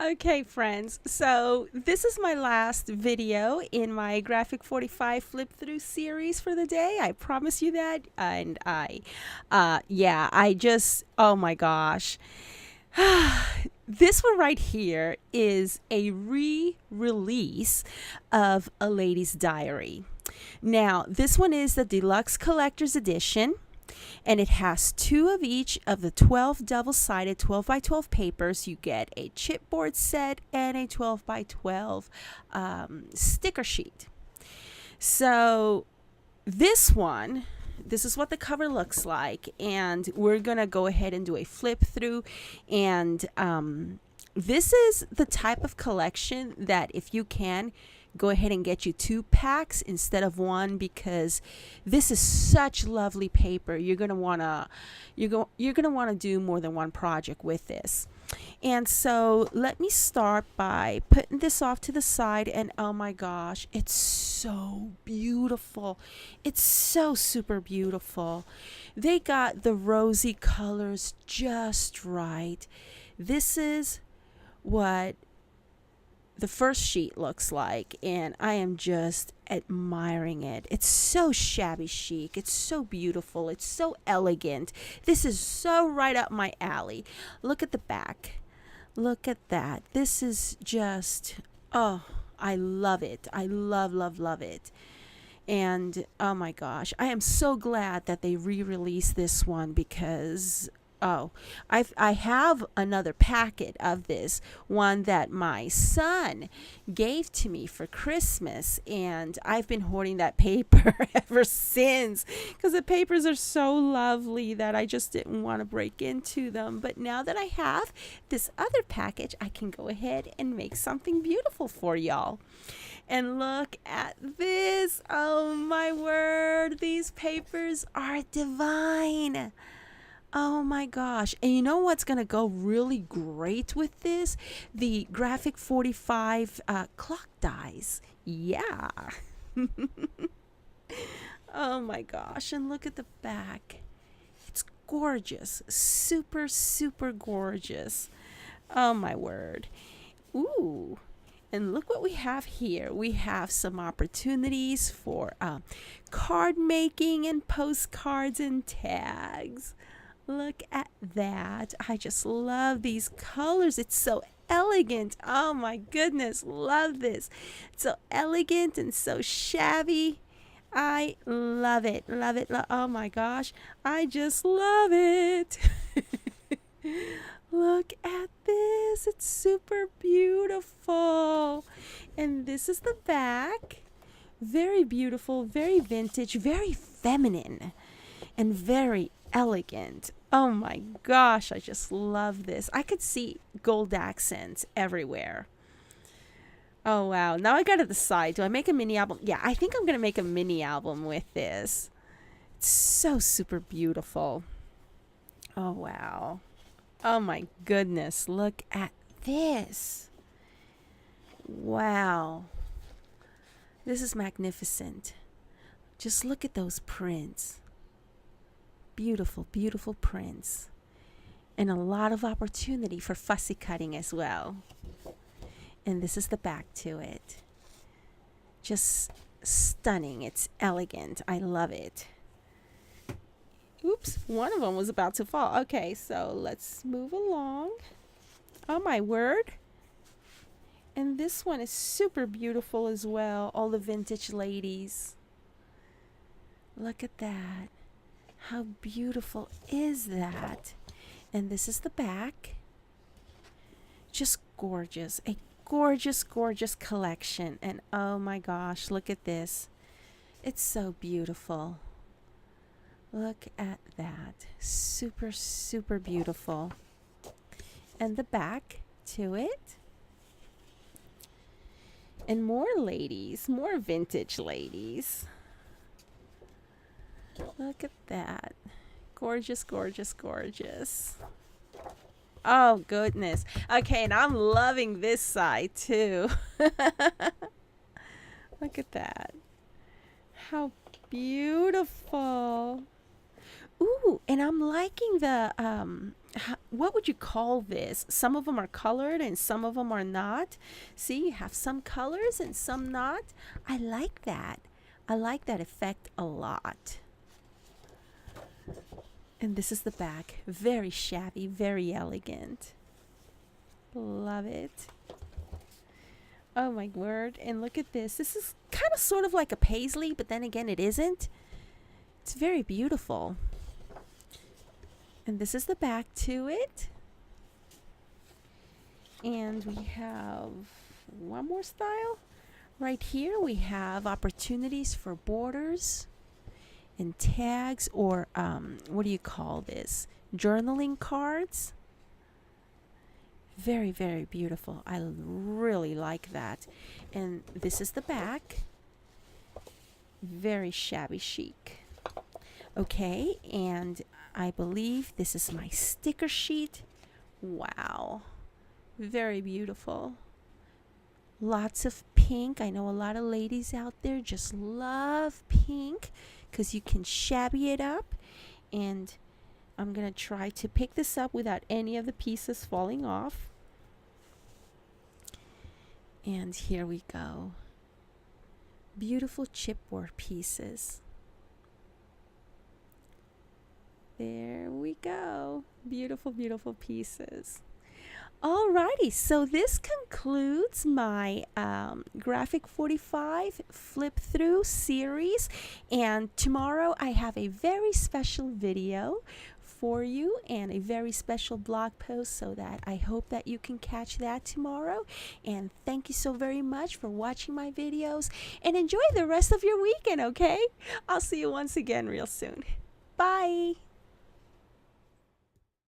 Okay, friends, so this is my last video in my Graphic 45 flip through series for the day. I promise you that. And oh my gosh. This one right here is a re release of A Lady's Diary. Now, this one is the deluxe collector's edition, and it has two of each of the 12 double-sided 12 by 12 papers. You get a chipboard set and a 12 by 12 sticker sheet. So this is what the cover looks like, and we're gonna go ahead and do a flip through. And this is the type of collection that, if you can, go ahead and get you 2 packs instead of one, because this is such lovely paper. You're gonna wanna do more than one project with this. And so let me start by putting this off to the side. And oh my gosh, it's so beautiful. It's so super beautiful. They got the rosy colors just right. This is what the first sheet looks like, and I am just admiring it. It's so shabby chic. It's so beautiful. It's so elegant. This is so right up my alley. Look at the back. Look at that. This is just, oh, I love it. I love it. And oh my gosh, I am so glad that they re-released this one, because I have another packet of this one that my son gave to me for Christmas, and I've been hoarding that paper ever since, because the papers are so lovely that I just didn't want to break into them. But now that I have this other package, I can go ahead and make something beautiful for y'all. And look at this. Oh my word, these papers are divine. Oh my gosh. And you know what's going to go really great with this? The Graphic 45 clock dies. Yeah. Oh my gosh. And look at the back. It's gorgeous. Super, super gorgeous. Oh my word. Ooh. And look what we have here. We have some opportunities for card making and postcards and tags. Look at that. I just love these colors. It's so elegant. Oh my goodness. Love this. It's so elegant and so shabby. I love it. Love it. Oh my gosh. I just love it. Look at this. It's super beautiful. And this is the back. Very beautiful, very vintage, very feminine, and very elegant. Oh my gosh, I just love this. I could see gold accents everywhere. Oh wow. Now I gotta decide. Do I make a mini album? Yeah, I think I'm gonna make a mini album with this. It's so super beautiful. Oh wow. Oh my goodness. Look at this. Wow. This is magnificent. Just look at those prints. Beautiful, beautiful prints. And a lot of opportunity for fussy cutting as well. And this is the back to it. Just stunning. It's elegant. I love it. Oops, one of them was about to fall. Okay, so let's move along. Oh my word. And this one is super beautiful as well. All the vintage ladies. Look at that. How beautiful is that? And this is the back. Just gorgeous. A gorgeous, gorgeous collection. And oh my gosh, look at this. It's so beautiful. Look at that. Super, super beautiful. And the back to it. And more ladies, more vintage ladies. Look at that. Gorgeous, gorgeous, gorgeous. Oh, goodness. Okay, and I'm loving this side too. Look at that. How beautiful. Ooh, and I'm liking what would you call this? Some of them are colored and some of them are not. See, you have some colors and some not. I like that. I like that effect a lot. And this is the back. Very shabby, very elegant. Love it. Oh my word. And look at this. This is kind of sort of like a paisley, but then again, it isn't. It's very beautiful. And this is the back to it. And we have one more style. Right here we have opportunities for borders and tags, or what do you call this? Journaling cards. Very, very beautiful. I really like that. And this is the back. Very shabby chic. Okay, and I believe this is my sticker sheet. Wow. Very beautiful. Lots of pink. I know a lot of ladies out there just love pink because you can shabby it up. And I'm going to try to pick this up without any of the pieces falling off. And here we go. Beautiful chipboard pieces. There we go. Beautiful, beautiful pieces. Alrighty, so this concludes my Graphic 45 flip through series, and tomorrow I have a very special video for you and a very special blog post, so that I hope that you can catch that tomorrow. And thank you so very much for watching my videos, and enjoy the rest of your weekend, okay? I'll see you once again real soon. Bye!